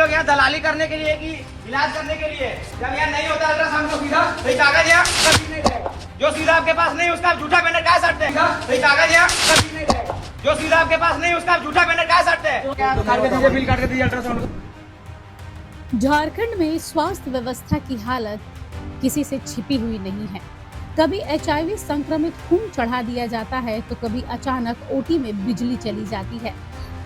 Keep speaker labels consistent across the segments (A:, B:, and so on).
A: लोग यहाँ दलाली करने के लिए कि इलाज करने के लिए, जब यहाँ नहीं होता अल्ट्रासाउंड तो सीधा तो कागज यहाँ कभी नहीं रहेगा। जो सीधा आपके पास नहीं उसका आप झूठा बैनर क्या साटते हैं, तो कागज यहाँ कभी नहीं रहेगा। जो सीधा आपके पास नहीं उसका आप झूठा बैनर क्या साटते हैं। बिल काट के दीजिए अल्ट्रासाउंड।
B: झारखंड में स्वास्थ्य व्यवस्था की हालत किसी से छिपी हुई नहीं है। कभी HIV संक्रमित खून चढ़ा दिया जाता है तो कभी अचानक ओटी में बिजली चली जाती है,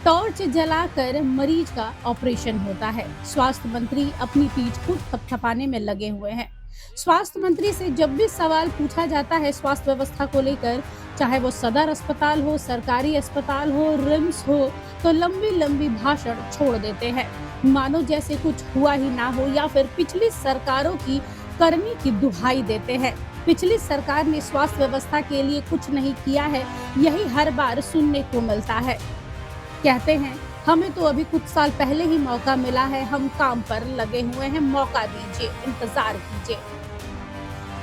B: टॉर्च जलाकर मरीज का ऑपरेशन होता है। स्वास्थ्य मंत्री अपनी पीठ खुद थपथपाने में लगे हुए हैं। स्वास्थ्य मंत्री से जब भी सवाल पूछा जाता है स्वास्थ्य व्यवस्था को लेकर, चाहे वो सदर अस्पताल हो, सरकारी अस्पताल हो, रिम्स हो, तो लंबी लंबी भाषण छोड़ देते हैं, मानो जैसे कुछ हुआ ही ना हो, या फिर पिछली सरकारों की करनी की दुहाई देते हैं। पिछली सरकार ने स्वास्थ्य व्यवस्था के लिए कुछ नहीं किया है, यही हर बार सुनने को मिलता है। कहते हैं हमें तो अभी कुछ साल पहले ही मौका मिला है, हम काम पर लगे हुए हैं, मौका दीजिए, इंतजार कीजिए।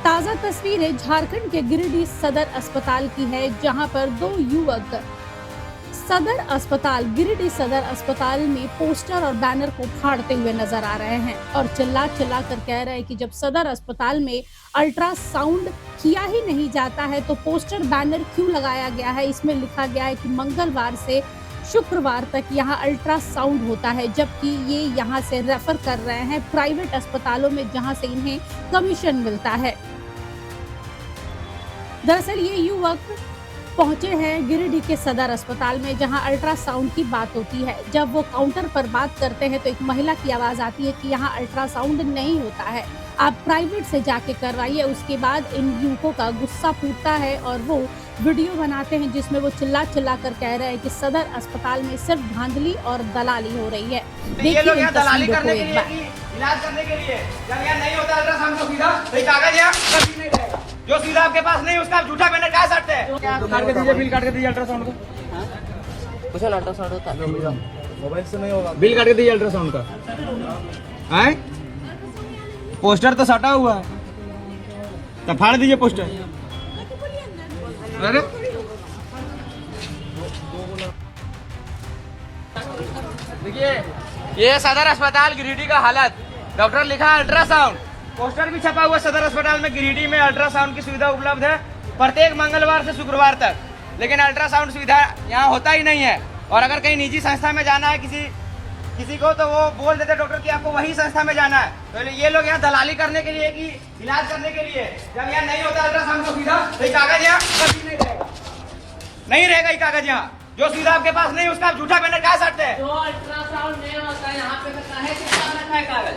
B: ताजा तस्वीरें झारखंड के गिरिडीह सदर अस्पताल की है, जहां पर दो युवक गिरिडीह सदर अस्पताल में पोस्टर और बैनर को फाड़ते हुए नजर आ रहे हैं और चिल्ला चिल्ला कर कह रहे हैं कि जब सदर अस्पताल में अल्ट्रासाउंड किया ही नहीं जाता है तो पोस्टर बैनर क्यों लगाया गया है। इसमें लिखा गया है कि मंगलवार से शुक्रवार तक यहाँ अल्ट्रासाउंड होता है, जबकि ये यहाँ से रेफर कर रहे हैं प्राइवेट अस्पतालों में जहाँ से इन्हें कमीशन मिलता है। दरअसल ये युवक पहुंचे हैं गिरिडीह के सदर अस्पताल में, जहां अल्ट्रासाउंड की बात होती है। जब वो काउंटर पर बात करते हैं तो एक महिला की आवाज आती है कि यहाँ अल्ट्रासाउंड नहीं होता है, आप प्राइवेट से जाके करवाइए। उसके बाद इन युवकों का गुस्सा फूटता है और वो वीडियो बनाते हैं जिसमें वो चिल्ला चिल्ला कर कह रहे हैं कि सदर अस्पताल में सिर्फ धांधली और दलाली हो रही है।
A: ये लोग यहाँ दलाली करने के लिए कि इलाज करने के लिए, जब यहाँ नहीं होता अल्ट्रासाउंड तो सीधा तो कागज यहाँ कभी नहीं रहेगा। जो सीधा आपके पास नहीं उसका आप झूठा बैनर क्या साटते हैं। बिल काट के दीजिए अल्ट्रासाउंड को।
C: कुछ अल्ट्रासाउंड होता है
A: मोबाइल से नहीं होगा। बिल काट के दीजिए अल्ट्रासाउंड का। हैं पोस्टर तो सटा हुआ है, तो फाड़ दीजिए पोस्टर। अरे देखिए ये सदर अस्पताल गिरिडीह का हालत, डॉक्टर लिखा अल्ट्रासाउंड, पोस्टर भी छपा हुआ सदर अस्पताल में गिरिडीह में अल्ट्रासाउंड की सुविधा उपलब्ध है प्रत्येक मंगलवार से शुक्रवार तक, लेकिन अल्ट्रासाउंड सुविधा यहाँ होता ही नहीं है। और अगर कहीं निजी संस्था में जाना है किसी को तो वो बोल देते डॉक्टर कि आपको वही संस्था में जाना है। तो ये लोग यहाँ दलाली करने के लिए कि इलाज करने के लिए, जब यहाँ नहीं होता अल्ट्रासाउंड तो सीधा तो कागज यहाँ कभी नहीं रहेगा, नहीं रहेगा ये कागज यहाँ। जो सीधा आपके पास नहीं उसका आप झूठा बैनर क्या साटते हैं।
C: जो अल्ट्रासाउंड नहीं होता है यहाँ पे है कागज,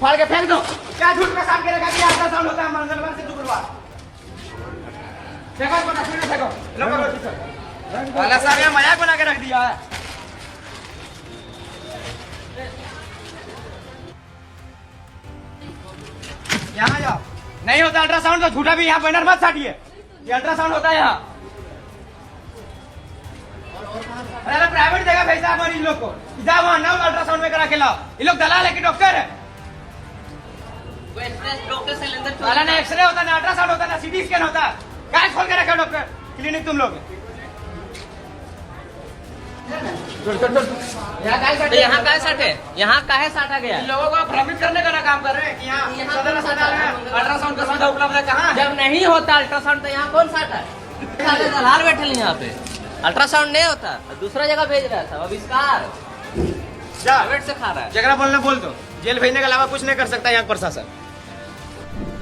A: फाड़ के फेंक दो। क्या झूठ का साथ के रखा कि अल्ट्रासाउंड होता है मंगलवार से शुक्रवार। साहब यहाँ मजाक बना के रख दिया है। यहाँ जाओ, नहीं होता अल्ट्रासाउंड तो झूठा भी यहाँ बैनर मत साटिए, ये अल्ट्रासाउंड होता है यहाँ। अरे प्राइवेट जगह भेजा हमारे इन लोग को, जाओ वहाँ ना अल्ट्रासाउंड में करा के लाओ। ये लोग दलाल है कि डॉक्टर है।
C: डॉक्टर सिलेंडर
A: वाला ना एक्सरे होता ना अल्ट्रासाउंड होता ना सीटी स्कैन होता, क्या खोल के रखा डॉक्टर क्लिनिक तुम लोग।
C: यहाँ का साट है, यहाँ का है साटा गया।
A: इन लोगों को भ्रमित करने का ना काम कर रहे हैं कि यहाँ सदर अस्पताल में अल्ट्रासाउंड का सुविधा उपलब्ध है। कहाँ
C: जब नहीं होता अल्ट्रासाउंड तो यहाँ कौन साटा है। दलाल बैठे हैं यहाँ पे, अल्ट्रासाउंड नहीं होता दूसरा जगह भेज रहा था, आविष्कार प्राइवेट से खा रहा है।
A: जगह बोलने बोल दो, जेल भेजने के अलावा कुछ नहीं कर सकता यहाँ प्रशासन।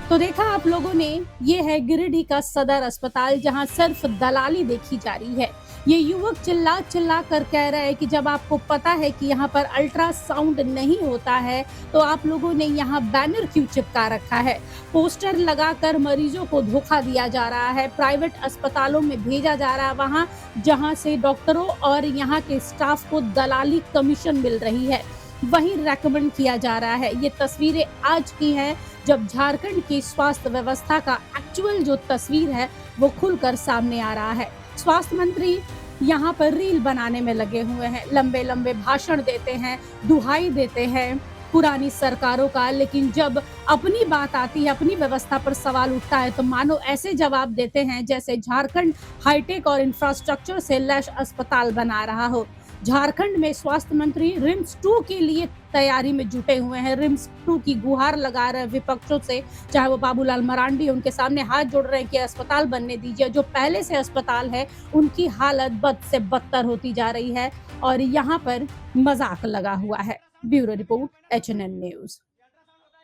B: तो देखा आप लोगों ने, ये है गिरिडीह का सदर अस्पताल जहां सिर्फ दलाली देखी जा रही है। ये युवक चिल्ला चिल्ला कर कह रहे हैं कि जब आपको पता है कि यहाँ पर अल्ट्रासाउंड नहीं होता है तो आप लोगों ने यहाँ बैनर क्यों चिपका रखा है, पोस्टर लगाकर मरीजों को धोखा दिया जा रहा है, प्राइवेट अस्पतालों में भेजा जा रहा है वहाँ जहाँ से डॉक्टरों और यहाँ के स्टाफ को दलाली कमीशन मिल रही है, वही रेकमेंड किया जा रहा है। ये तस्वीरें आज की हैं जब झारखंड की स्वास्थ्य व्यवस्था का एक्चुअल जो तस्वीर है वो खुलकर सामने आ रहा है। स्वास्थ्य मंत्री यहाँ पर रील बनाने में लगे हुए हैं, लंबे लंबे भाषण देते हैं, दुहाई देते हैं पुरानी सरकारों का, लेकिन जब अपनी बात आती है, अपनी व्यवस्था पर सवाल उठता है तो मानो ऐसे जवाब देते हैं जैसे झारखंड हाईटेक और इंफ्रास्ट्रक्चर से लैस अस्पताल बना रहा हो। झारखंड में स्वास्थ्य मंत्री रिम्स 2 के लिए तैयारी में जुटे हुए हैं। रिम्स 2 की गुहार लगा रहे विपक्षों से, चाहे वो बाबूलाल मरांडी, उनके सामने हाथ जोड़ रहे हैं कि अस्पताल बनने दीजिए। जो पहले से अस्पताल है उनकी हालत बद से बदतर होती जा रही है और यहाँ पर मजाक लगा हुआ है। Bureau report, HNN news.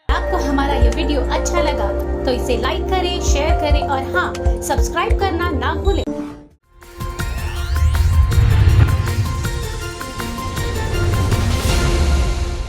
D: आपको हमारा ये वीडियो अच्छा लगा तो इसे लाइक करें, शेयर करें और हाँ, सब्सक्राइब करना ना भूलें।